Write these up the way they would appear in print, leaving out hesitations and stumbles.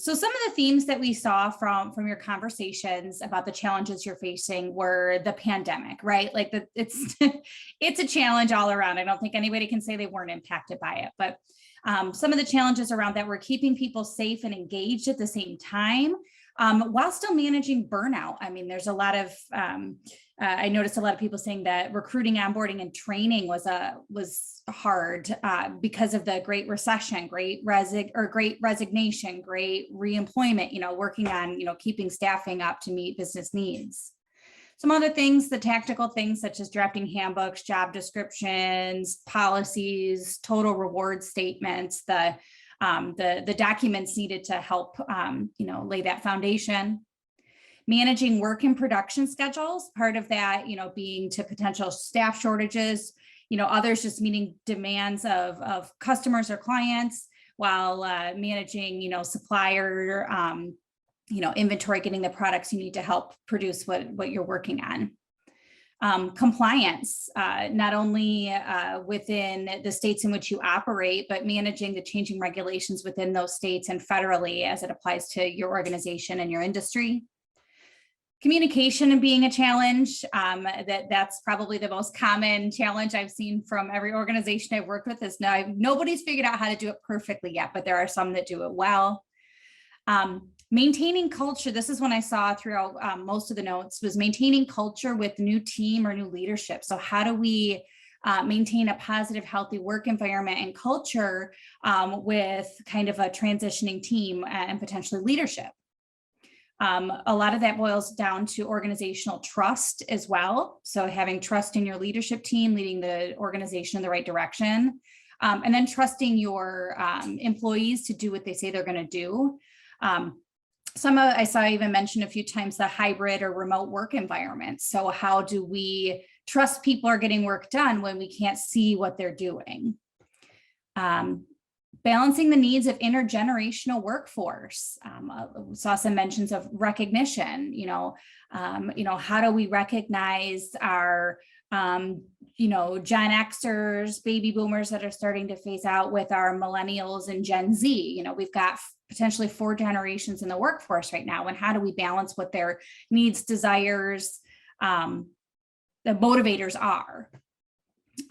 So some of the themes that we saw from your conversations about the challenges you're facing were the pandemic, right? Like it's it's a challenge all around. I don't think anybody can say they weren't impacted by it, but some of the challenges around that were keeping people safe and engaged at the same time, while still managing burnout. I mean, there's a lot of I noticed a lot of people saying that recruiting, onboarding, and training was hard because of the Great Recession, great resignation, great reemployment. Working on keeping staffing up to meet business needs. Some other things, the tactical things such as drafting handbooks, job descriptions, policies, total reward statements, the documents needed to help lay that foundation. Managing work and production schedules, part of that, being to potential staff shortages, others just meeting demands of customers or clients, while managing, supplier, inventory, getting the products you need to help produce what you're working on. Compliance, not only within the states in which you operate, but managing the changing regulations within those states and federally as it applies to your organization and your industry. Communication and being a challenge, that's probably the most common challenge I've seen from every organization I've worked with. Is nobody's figured out how to do it perfectly yet, but there are some that do it well. Maintaining culture. This is one I saw throughout most of the notes, was maintaining culture with new team or new leadership. So how do we maintain a positive, healthy work environment and culture with kind of a transitioning team and potentially leadership? A lot of that boils down to organizational trust as well. So having trust in your leadership team, leading the organization in the right direction, and then trusting your employees to do what they say they're going to do. I saw even mentioned a few times the hybrid or remote work environment. So how do we trust people are getting work done when we can't see what they're doing? Balancing the needs of intergenerational workforce. Saw some mentions of recognition. How do we recognize our Gen Xers, baby boomers that are starting to phase out with our millennials and Gen Z? We've got potentially 4 generations in the workforce right now. And how do we balance what their needs, desires, the motivators are?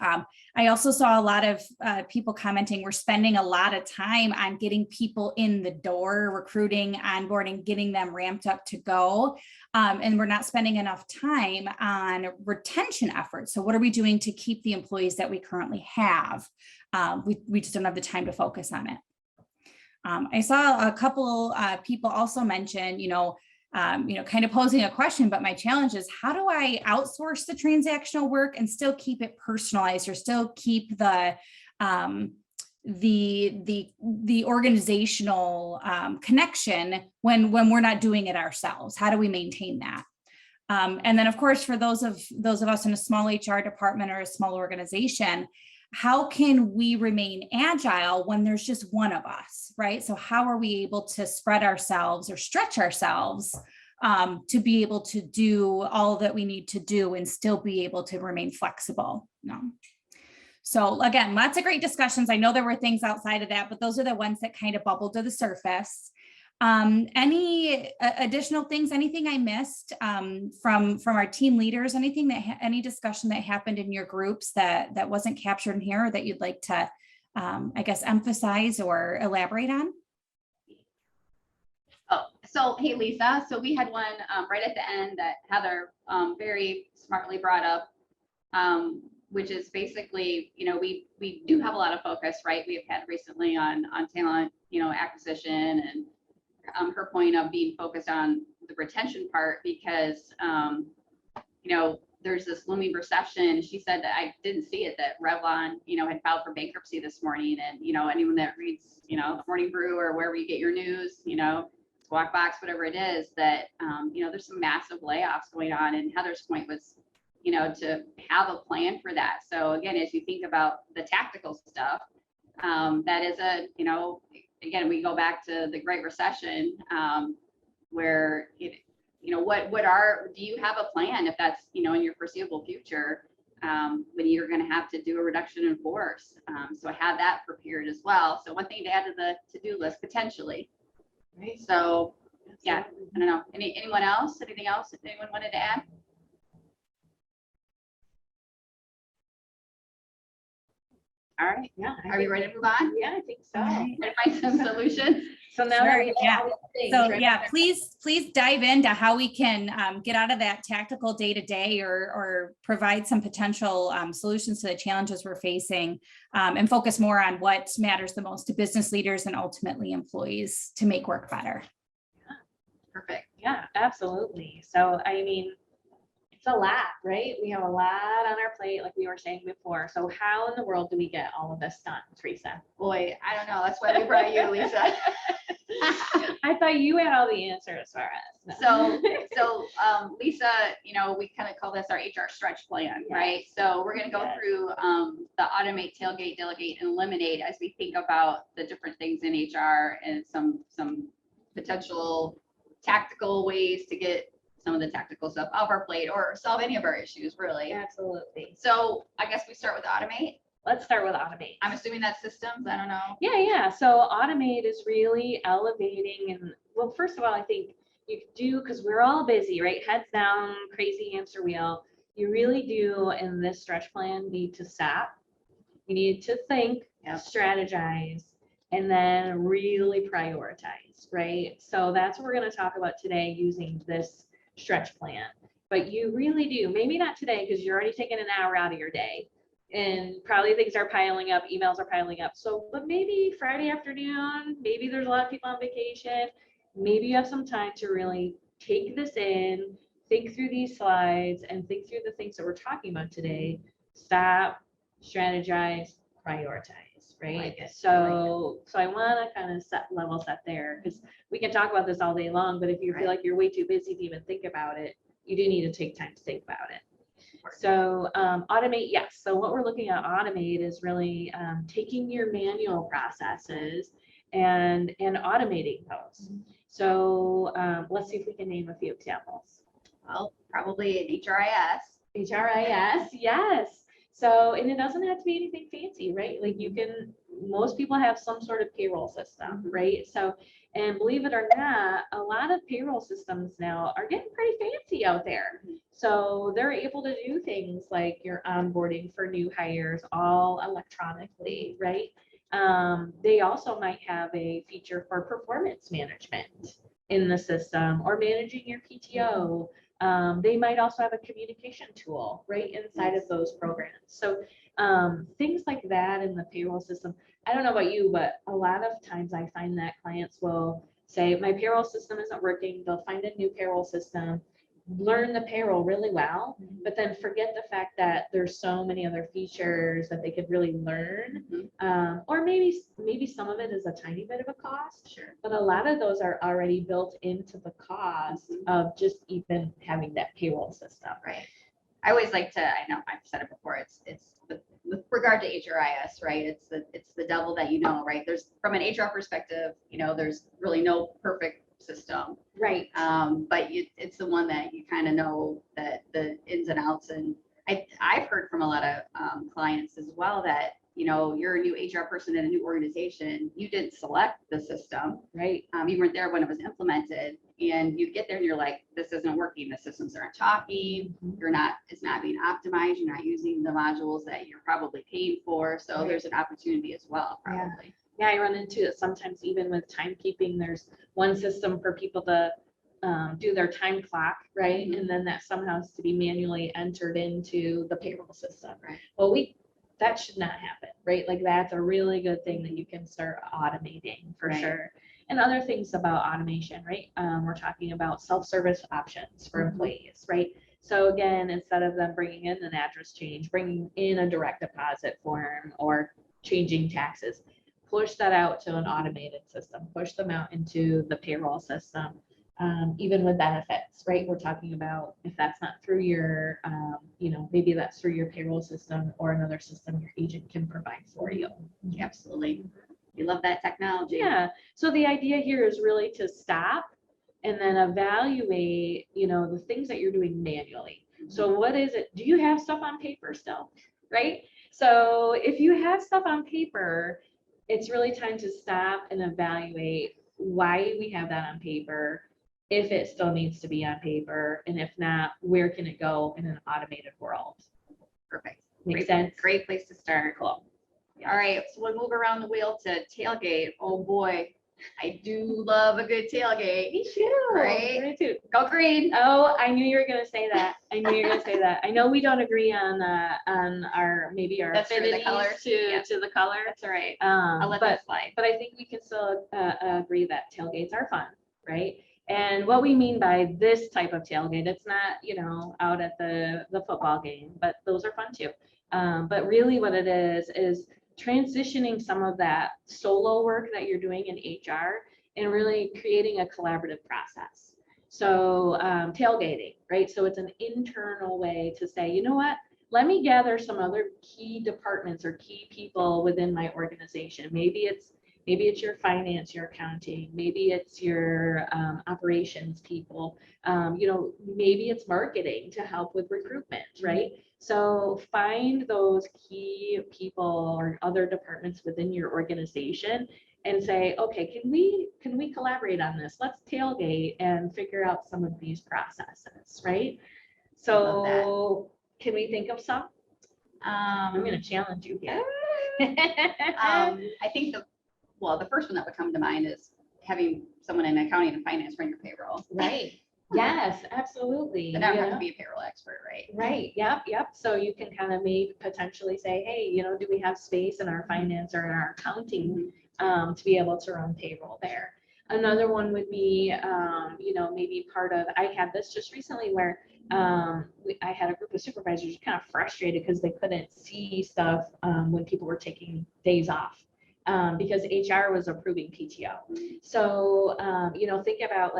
I also saw a lot of people commenting, we're spending a lot of time on getting people in the door, recruiting, onboarding, getting them ramped up to go. And we're not spending enough time on retention efforts. So what are we doing to keep the employees that we currently have? We just don't have the time to focus on it. I saw a couple people also mention, kind of posing a question, but my challenge is, how do I outsource the transactional work and still keep it personalized, or still keep the organizational connection when we're not doing it ourselves? How do we maintain that? And then, of course, for those of us in a small HR department or a small organization, how can we remain agile when there's just one of us, right? So how are we able to spread ourselves or stretch ourselves to be able to do all that we need to do and still be able to remain flexible? So again, lots of great discussions. I know there were things outside of that, but those are the ones that kind of bubbled to the surface. Any additional things, anything I missed from our team leaders, any discussion that happened in your groups that wasn't captured in here, or that you'd like to, I guess, emphasize or elaborate on? Oh, so hey, Lisa, so we had one right at the end that Heather very smartly brought up, which is basically, we do have a lot of focus, right? We have had recently on talent, acquisition, and her point of being focused on the retention part, because there's this looming recession. She said that I didn't see it, that Revlon had filed for bankruptcy this morning, and anyone that reads the Morning Brew or wherever you get your news, Squawk Box, whatever it is, that there's some massive layoffs going on. And Heather's point was to have a plan for that. So again, as you think about the tactical stuff, that is again, we go back to the Great Recession, where do you have a plan if that's in your foreseeable future, when you're going to have to do a reduction in force? So have that prepared as well. So one thing to add to the to-do list potentially. Right. So yeah, I don't know. Anyone else? Anything else that anyone wanted to add? All right. Yeah. Are we ready to move on? Yeah, I think so. All right. And find some solutions? So now Sure, that we know yeah. all these things, So right? yeah, please dive into how we can get out of that tactical day to day or provide some potential solutions to the challenges we're facing and focus more on what matters the most to business leaders and ultimately employees to make work better. Perfect. Yeah, absolutely. So, I mean, it's a lot, right? We have a lot on our plate, like we were saying before. So how in the world do we get all of this done, Teresa? Boy, I don't know. That's why we brought you, Lisa. I thought you had all the answers for us. No. So Lisa, you know, we kind of call this our HR stretch plan, Yes. right? So we're going to go Yes. through the automate, tailgate, delegate, and eliminate as we think about the different things in HR and some potential tactical ways to get some of the tactical stuff off our plate or solve any of our issues, really. Absolutely. So I guess we start with automate. Let's start with automate. I'm assuming that's systems. I don't know. Yeah. So automate is really elevating. And well, first of all, I think you do, because we're all busy, right? Heads down, crazy hamster wheel. You really do in this stretch plan need to stop. You need to think, Yep. strategize, and then really prioritize, right? So that's what we're going to talk about today using this stretch plan. But you really do, maybe not today because you're already taking an hour out of your day and probably things are piling up, emails are piling up. So, but maybe Friday afternoon, maybe there's a lot of people on vacation. Maybe you have some time to really take this in, think through these slides and think through the things that we're talking about today. Stop, strategize, prioritize, right? Like it. So I want to kind of level set there because we can talk about this all day long, but if you feel like you're way too busy to even think about it, you do need to take time to think about it. So automate, yes. So what we're looking at automate is really taking your manual processes and automating those. So let's see if we can name a few examples. Well, probably an HRIS. HRIS, yes. So, and it doesn't have to be anything fancy, right? Like most people have some sort of payroll system, right? So, and believe it or not, a lot of payroll systems now are getting pretty fancy out there. So they're able to do things like your onboarding for new hires all electronically, right? They also might have a feature for performance management in the system or managing your PTO. They might also have a communication tool right inside of those programs. So things like that in the payroll system. I don't know about you, but a lot of times I find that clients will say, my payroll system isn't working. They'll find a new payroll system, learn the payroll really well, but then forget the fact that there's so many other features that they could really learn. Or maybe some of it is a tiny bit of a cost, Sure. but a lot of those are already built into the cost of just even having that payroll system. Right. I always like to, I know I've said it before, it's with regard to HRIS, right? It's the devil that you know, right? There's from an HR perspective, you know, there's really no perfect system. Right. But it's the one that you kind of know that the ins and outs. And I've heard from a lot of clients as well that, you know, you're a new HR person in a new organization. You didn't select the system. Right. You weren't there when it was implemented. And you get there and you're like, this isn't working. The systems aren't talking. It's not being optimized. You're not using the modules that you're probably paying for. So there's an opportunity as well, probably. Yeah, I run into it sometimes even with timekeeping. There's one system for people to do their time clock, right? And then that somehow has to be manually entered into the payroll system. Right. Well, that should not happen, right? Like that's a really good thing that you can start automating for sure. And other things about automation, right? We're talking about self-service options for employees, right? So again, instead of them bringing in an address change, bringing in a direct deposit form or changing taxes, push that out to an automated system, push them out into the payroll system, even with benefits, right? We're talking about if that's not through your, maybe that's through your payroll system or another system your agent can provide for you. Absolutely. We love that technology. Yeah. So the idea here is really to stop and then evaluate, the things that you're doing manually. So what is it? Do you have stuff on paper still? Right? So if you have stuff on paper, it's really time to stop and evaluate why we have that on paper, if it still needs to be on paper, and if not, where can it go in an automated world? Perfect. Makes Great, sense? great place to start. Cool. All right, so we'll move around the wheel to tailgate. Oh boy, I do love a good tailgate. Me too. Right? Me too. Go green. Oh, I knew you were gonna say that. I knew you were gonna say that. I know we don't agree on our maybe our That's true, the affinities color. to Yeah. to the color. That's all right. I'll let But that slide. but I think we can still agree that tailgates are fun, right? And what we mean by this type of tailgate, it's not, out at the football game, but those are fun too. But really what it is transitioning some of that solo work that you're doing in HR and really creating a collaborative process. So tailgating, right? So it's an internal way to say, you know what? Let me gather some other key departments or key people within my organization. Maybe it's your finance, your accounting, maybe it's your operations people, maybe it's marketing to help with recruitment, right? So find those key people or other departments within your organization and say, okay, can we collaborate on this? Let's tailgate and figure out some of these processes, right? So can we think of some? I'm going to challenge you here. I think the first one that would come to mind is having someone in accounting and finance run your payroll. Right. Yes, absolutely. But I don't have to be a payroll expert, right? Right. Yep. So you can kind of potentially say, hey, do we have space in our finance or in our accounting to be able to run payroll there? Another one would be, maybe part of, I had this just recently where I had a group of supervisors kind of frustrated because they couldn't see stuff when people were taking days off. Because HR was approving PTO. So, think about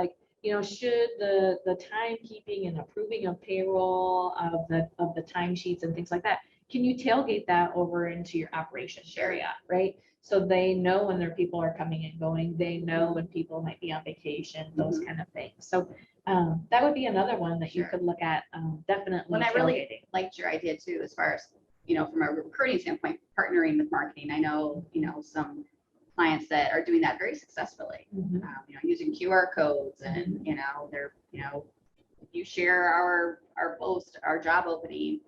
should the timekeeping and approving of payroll of the timesheets and things like that, can you tailgate that over into your operations area, right? So they know when their people are coming and going, they know when people might be on vacation, those kind of things. So that would be another one that you could look at, definitely. When I really liked your idea too, as far as, from a recruiting standpoint, partnering with marketing. I know, some clients that are doing that very successfully, using QR codes and, they're, if you share our post, our job opening,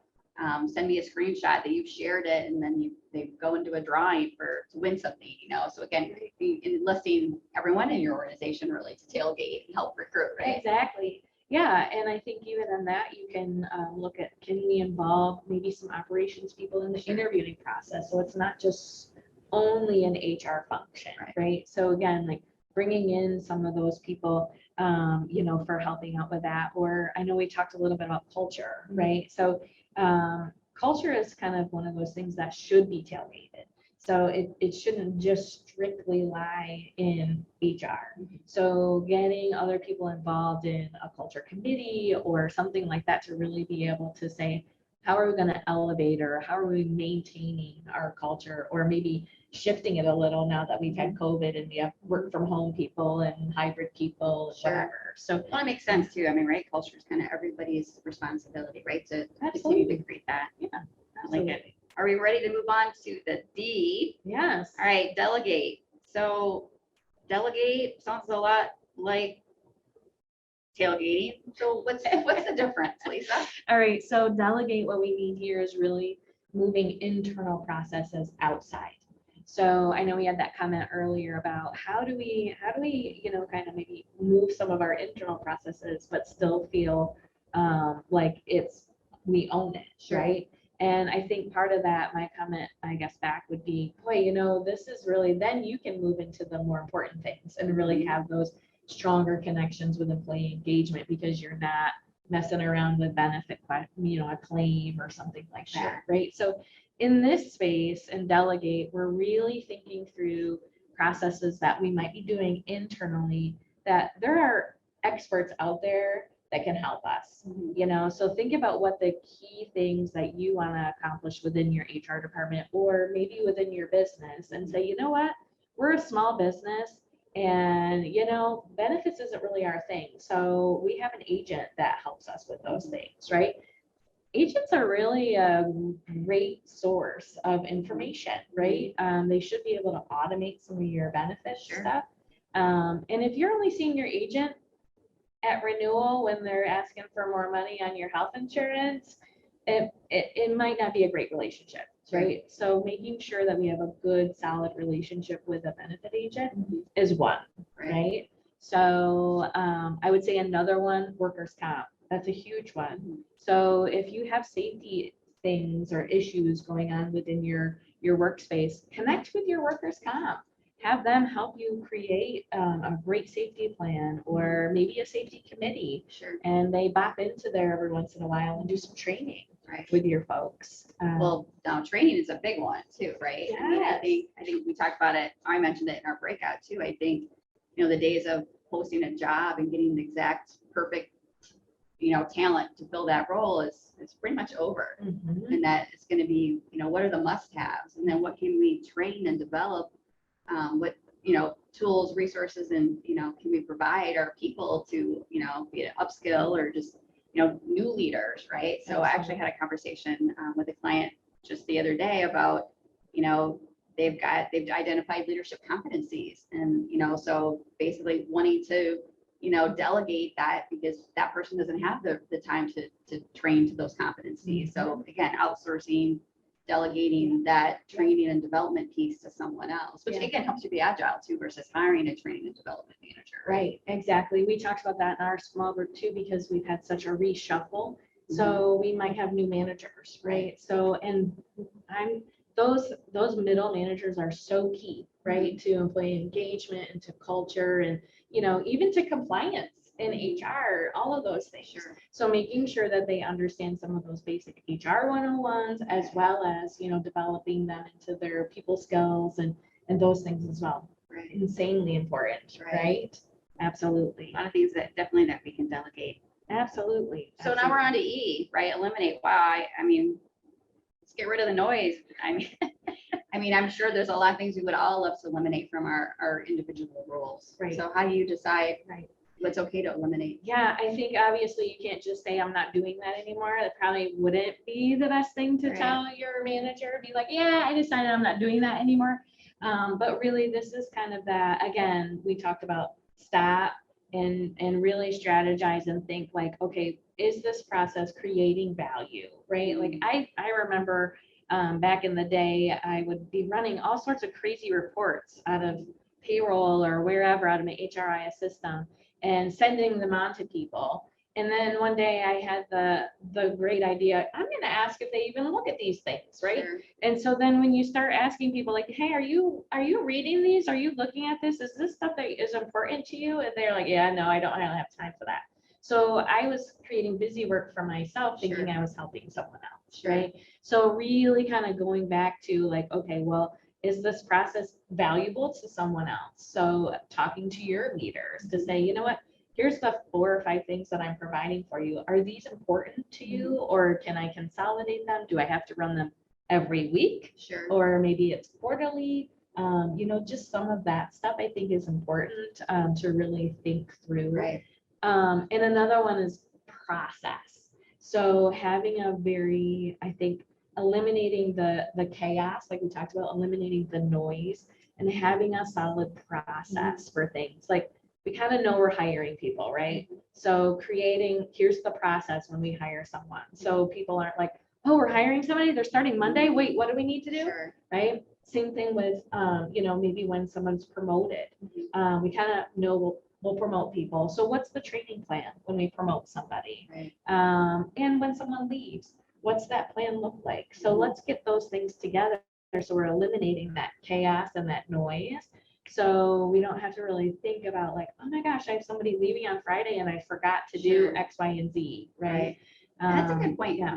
send me a screenshot that you've shared it, and then they go into a drawing to win something, So again, enlisting everyone in your organization really to tailgate and help recruit, right? Exactly. Yeah, and I think even in that you can look at, can we involve maybe some operations people in the interviewing process? So it's not just only an HR function, right? So again, like bringing in some of those people, for helping out with that. Or I know we talked a little bit about culture, right? So culture is kind of one of those things that should be tailgated. So it shouldn't just strictly lie in HR. So getting other people involved in a culture committee or something like that to really be able to say, how are we going to elevate or how are we maintaining our culture, or maybe shifting it a little now that we've had COVID and we have work from home people and hybrid people, whatever. So well, it makes sense too. I mean, right? Culture is kind of everybody's responsibility, right? To continue to create that. Yeah, absolutely. Like it. Are we ready to move on to the D? Yes. All right, delegate. So delegate sounds a lot like tailgating. So what's the difference, Lisa? All right, so delegate, what we mean here is really moving internal processes outside. So I know we had that comment earlier about how do we, kind of maybe move some of our internal processes, but still feel like we own it, right? And I think part of that, my comment, I guess, back would be, boy, this is really, then you can move into the more important things and really have those stronger connections with employee engagement, because you're not messing around with benefit, a claim or something like that, right? So in this space and delegate, we're really thinking through processes that we might be doing internally, that there are experts out there that can help us, so think about what the key things that you want to accomplish within your HR department or maybe within your business, and say, you know what, we're a small business and, benefits isn't really our thing. So we have an agent that helps us with those things, right? Agents are really a great source of information, right? They should be able to automate some of your benefits stuff. And if you're only seeing your agent at renewal when they're asking for more money on your health insurance, it might not be a great relationship, right? So making sure that we have a good, solid relationship with a benefit agent is one, right? So I would say another one, workers' comp. That's a huge one. So if you have safety things or issues going on within your workspace, connect with your workers' comp. Have them help you create a great safety plan or maybe a safety committee. Sure. And they bop into there every once in a while and do some training with your folks. Well, now training is a big one too, right? I mean, I think we talked about it. I mentioned it in our breakout too. I think, the days of posting a job and getting the exact perfect, talent to fill that role is pretty much over. And that it's going to be, what are the must-haves, and then what can we train and develop, what tools, resources, and can we provide our people to be an upskill or just new leaders, right? So I actually had a conversation with a client just the other day about they've identified leadership competencies, and so basically wanting to delegate that because that person doesn't have the time to train to those competencies. So again, outsourcing, delegating that training and development piece to someone else, which again helps you be agile too versus hiring a training and development manager. Right, exactly. We talked about that in our small group too, because we've had such a reshuffle. So we might have new managers, right? So, and those middle managers are so key, right? To employee engagement and to culture and, even to compliance and HR, all of those things. Sure. So making sure that they understand some of those basic HR 101s, as well as, developing them into their people skills and those things as well. Right. Insanely important, right? Absolutely. A lot of things that we can delegate. Absolutely. So now we're on to E, right? Eliminate. Wow. I mean, let's get rid of the noise. I mean, I'm sure there's a lot of things we would all love to eliminate from our individual roles. Right. So how do you decide what's okay to eliminate? Yeah, I think obviously you can't just say I'm not doing that anymore. That probably wouldn't be the best thing to tell your manager. Be like, yeah, I decided I'm not doing that anymore. But really, this is kind of that, again, we talked about stop and really strategize and think like, okay, is this process creating value, right? Like I remember back in the day, I would be running all sorts of crazy reports out of payroll or wherever out of my HRIS system and sending them on to people. And then one day I had the great idea, I'm going to ask if they even look at these things, right? Sure. And so then when you start asking people like, hey, are you reading these? Are you looking at this? Is this stuff that is important to you? And they're like, yeah, no, I don't have time for that. So I was creating busy work for myself, thinking I was helping someone else, right? So really kind of going back to like, okay, well, is this process valuable to someone else? So talking to your leaders to say, you know what, here's the 4 or 5 things that I'm providing for you. Are these important to you, or can I consolidate them? Do I have to run them every week? Sure. Or maybe it's quarterly? Just some of that stuff I think is important to really think through. Right. And another one is process. So having a very, I think, eliminating the chaos, like we talked about, eliminating the noise and having a solid process for things. Like we kind of know we're hiring people, right? So creating, here's the process when we hire someone. So people aren't like, oh, we're hiring somebody, they're starting Monday. Wait, what do we need to do? Sure. Right? Same thing with, maybe when someone's promoted, we kind of know we'll promote people. So what's the training plan when we promote somebody? Right. And when someone leaves, what's that plan look like? So let's get those things together. So we're eliminating that chaos and that noise. So we don't have to really think about like, oh my gosh, I have somebody leaving on Friday and I forgot to do X, Y, and Z, right? That's a good point. Yeah.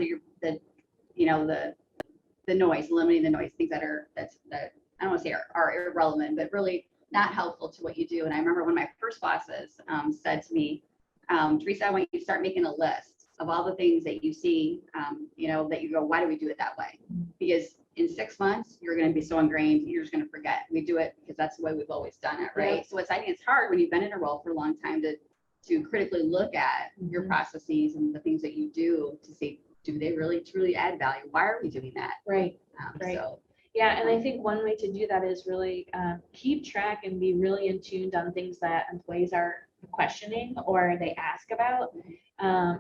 The noise, eliminating the noise, things that I don't want to say are irrelevant, but really not helpful to what you do. And I remember when my first bosses said to me, Teresa, I want you to start making a list of all the things that you see, that you go, why do we do it that way? Because in 6 months, you're going to be so ingrained, you're just going to forget. We do it because that's the way we've always done it, right? Yeah. So I think it's hard when you've been in a role for a long time to critically look at your processes and the things that you do to see, do they really truly add value? Why are we doing that? Right. So Yeah, and I think one way to do that is really keep track and be really in tuned on things that employees are questioning or they ask about.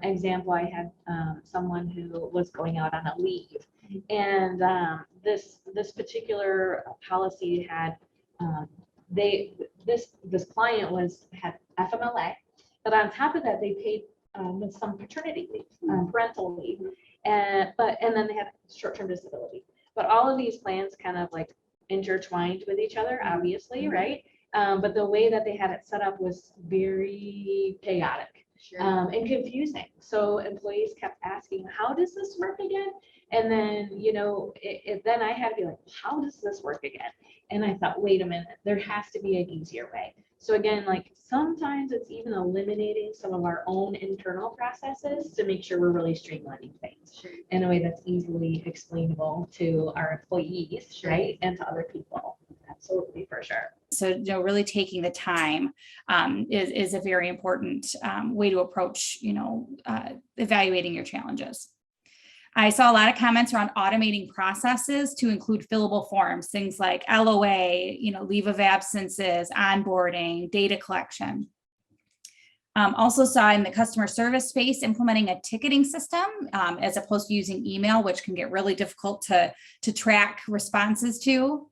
Example, I had someone who was going out on a leave, and this particular policy had this client had FMLA, but on top of that, they paid with some paternity leave, parental leave, and then they had short-term disability. But all of these plans kind of like intertwined with each other, obviously, right? But the way that they had it set up was very chaotic and confusing. So employees kept asking, how does this work again? And then, then I had to be like, how does this work again? And I thought, wait a minute, there has to be an easier way. So again, like sometimes it's even eliminating some of our own internal processes to make sure we're really streamlining things in a way that's easily explainable to our employees, right? And to other people. Absolutely, for sure. So, really taking the time is a very important way to approach, evaluating your challenges. I saw a lot of comments around automating processes to include fillable forms, things like LOA, leave of absences, onboarding, data collection. Also saw in the customer service space implementing a ticketing system as opposed to using email, which can get really difficult to track responses to.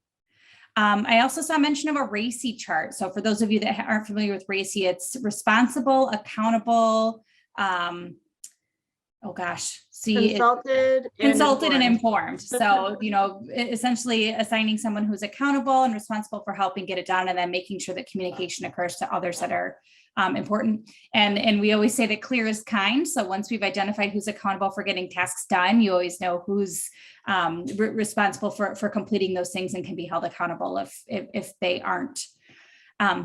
I also saw mention of a RACI chart. So for those of you that aren't familiar with RACI, it's responsible, accountable, consulted and informed. So, essentially assigning someone who's accountable and responsible for helping get it done, and then making sure that communication occurs to others that are important. And we always say that clear is kind. So once we've identified who's accountable for getting tasks done, you always know who's responsible for completing those things and can be held accountable if they aren't.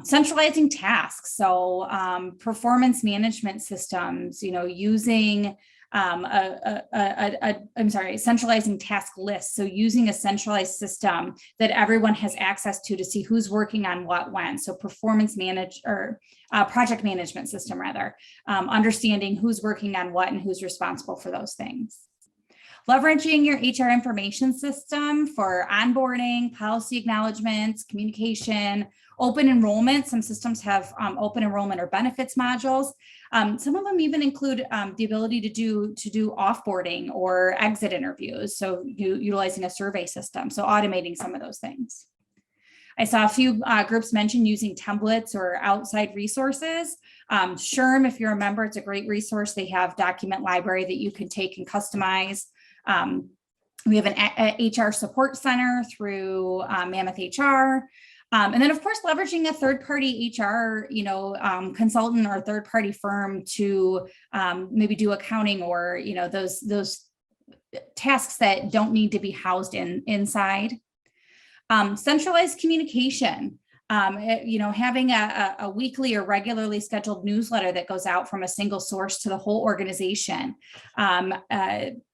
Centralizing tasks. So performance management systems, using centralizing task lists. So using a centralized system that everyone has access to see who's working on what when. So project management system rather, understanding who's working on what and who's responsible for those things. Leveraging your HR information system for onboarding, policy acknowledgements, communication, open enrollment. Some systems have open enrollment or benefits modules. Some of them even include the ability to do offboarding or exit interviews. So utilizing a survey system, so automating some of those things. I saw a few groups mention using templates or outside resources. SHRM, if you're a member, it's a great resource. They have document library that you can take and customize. We have an HR support center through Mammoth HR. And then, of course, leveraging a third-party HR, consultant or third-party firm to maybe do accounting or, those tasks that don't need to be housed inside. Centralized communication. Having a weekly or regularly scheduled newsletter that goes out from a single source to the whole organization.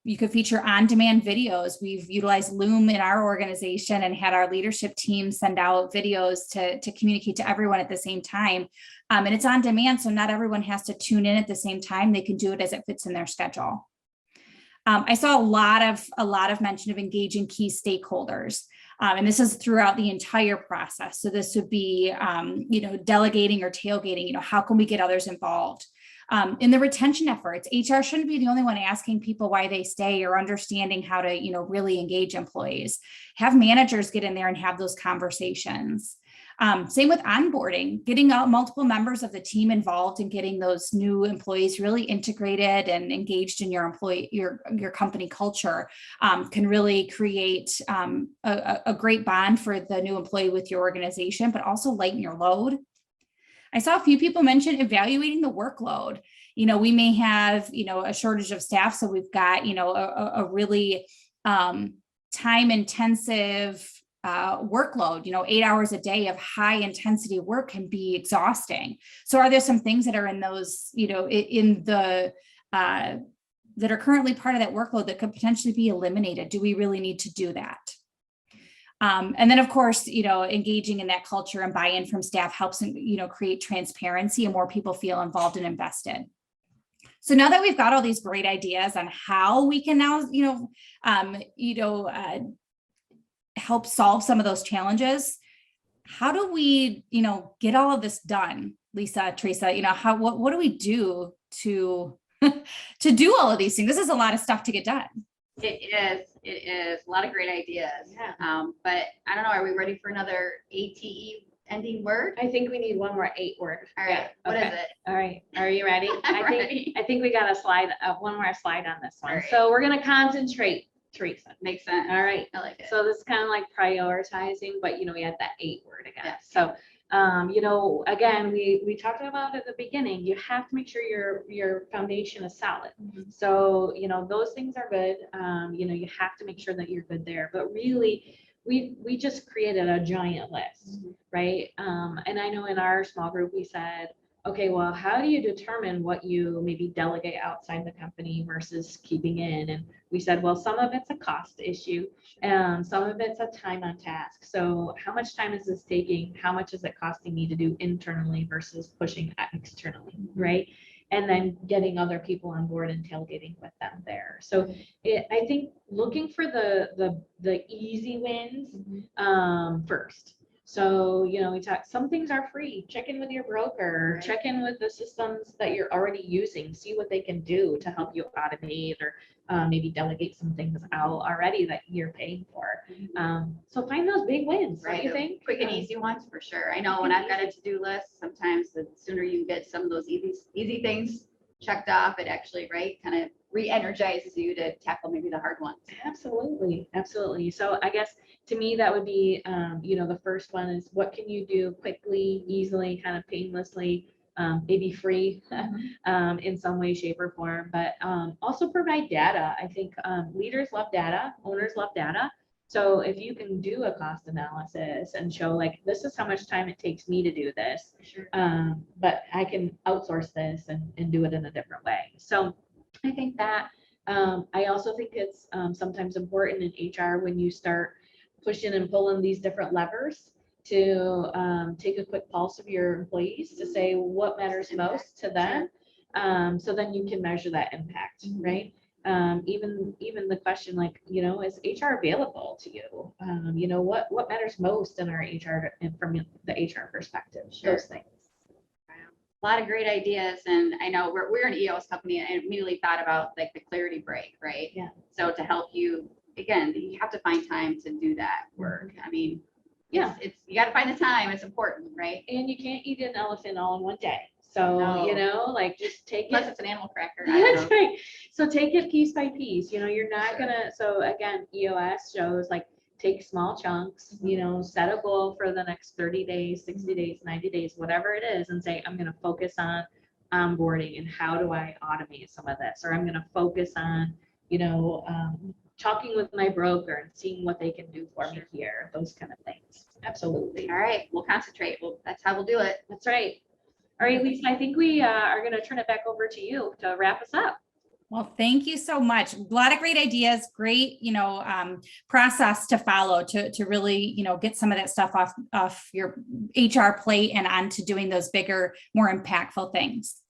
You could feature on-demand videos. We've utilized Loom in our organization and had our leadership team send out videos to communicate to everyone at the same time. And it's on demand, so not everyone has to tune in at the same time. They can do it as it fits in their schedule. I saw a lot of mention of engaging key stakeholders. And this is throughout the entire process. So this would be, delegating or tailgating, how can we get others involved? In the retention efforts, HR shouldn't be the only one asking people why they stay or understanding how to, really engage employees. Have managers get in there and have those conversations. Same with onboarding, getting multiple members of the team involved and getting those new employees really integrated and engaged in your company culture can really create a great bond for the new employee with your organization, but also lighten your load. I saw a few people mention evaluating the workload. We may have, a shortage of staff. So we've got, a really time-intensive workload, 8 hours a day of high intensity work can be exhausting. So are there some things that are in those, that are currently part of that workload that could potentially be eliminated? Do we really need to do that? And then of course, engaging in that culture and buy-in from staff helps, create transparency and more people feel involved and invested. So now that we've got all these great ideas on how we can now, help solve some of those challenges. How do we, get all of this done, Lisa, Teresa? What do we do to to do all of these things? This is a lot of stuff to get done. It is a lot of great ideas. Yeah. But I don't know, are we ready for another ATE ending word? I think we need one more 8 word. All right, what is it? All right, are you ready? I'm ready. I think we got a slide, one more slide on this one. All right. So we're gonna concentrate, Teresa. Makes sense. All right. I like it. So this is kind of like prioritizing, but we had that 8 word again. Yeah. So, again, we talked about at the beginning, you have to make sure your foundation is solid. Mhm. So, those things are good. You have to make sure that you're good there, but really we just created a giant list, Mhm. right? And I know in our small group, we said, okay, well, how do you determine what you maybe delegate outside the company versus keeping in? And we said, well, some of it's a cost issue, some of it's a time on task. So how much time is this taking? How much is it costing me to do internally versus pushing externally, right? And then getting other people on board and tailgating with them there. So I think looking for the easy wins first. So, we talk, some things are free. Check in with your broker, Right. check in with the systems that you're already using, see what they can do to help you automate or maybe delegate some things out already that you're paying for. So find those big wins, Right. don't you think? Quick and easy ones for sure. I know when I've got a to-do list, sometimes the sooner you get some of those easy things checked off, it actually, right, kind of re-energizes you to tackle maybe the hard ones. Absolutely, absolutely. So I guess to me, that would be, the first one is what can you do quickly, easily, kind of painlessly, maybe free in some way, shape, or form, but also provide data. I think leaders love data, owners love data. So if you can do a cost analysis and show like, this is how much time it takes me to do this, Sure. but I can outsource this and do it in a different way. So I think that I also think it's sometimes important in HR when you start pushing and pulling these different levers to take a quick pulse of your employees to say what matters most to them. So then you can measure that impact, right? Even the question like, is HR available to you? What matters most in our HR and from the HR perspective, Sure. those things. A lot of great ideas, and I know we're an EOS company, and I immediately thought about like the clarity break, right? Yeah. So to help you, again, you have to find time to do that work. I mean, Yeah. it's you got to find the time. It's important, right? And you can't eat an elephant all in one day. So, No. like just take Unless it. it's an animal cracker. I don't That's know. right. So take it piece by piece. You're not Sure. gonna. So again, EOS shows like take small chunks. Set a goal for the next 30 days, 60 days, 90 days, whatever it is, and say I'm gonna focus on onboarding and how do I automate some of this, or I'm gonna focus on talking with my broker and seeing what they can do for me here. Those kind of things. Absolutely. All right, we'll concentrate. Well, that's how we'll do it. That's right. All right, Lisa, I think we are going to turn it back over to you to wrap us up. Well, thank you so much. A lot of great ideas, great, process to follow to really, get some of that stuff off your HR plate and onto doing those bigger, more impactful things.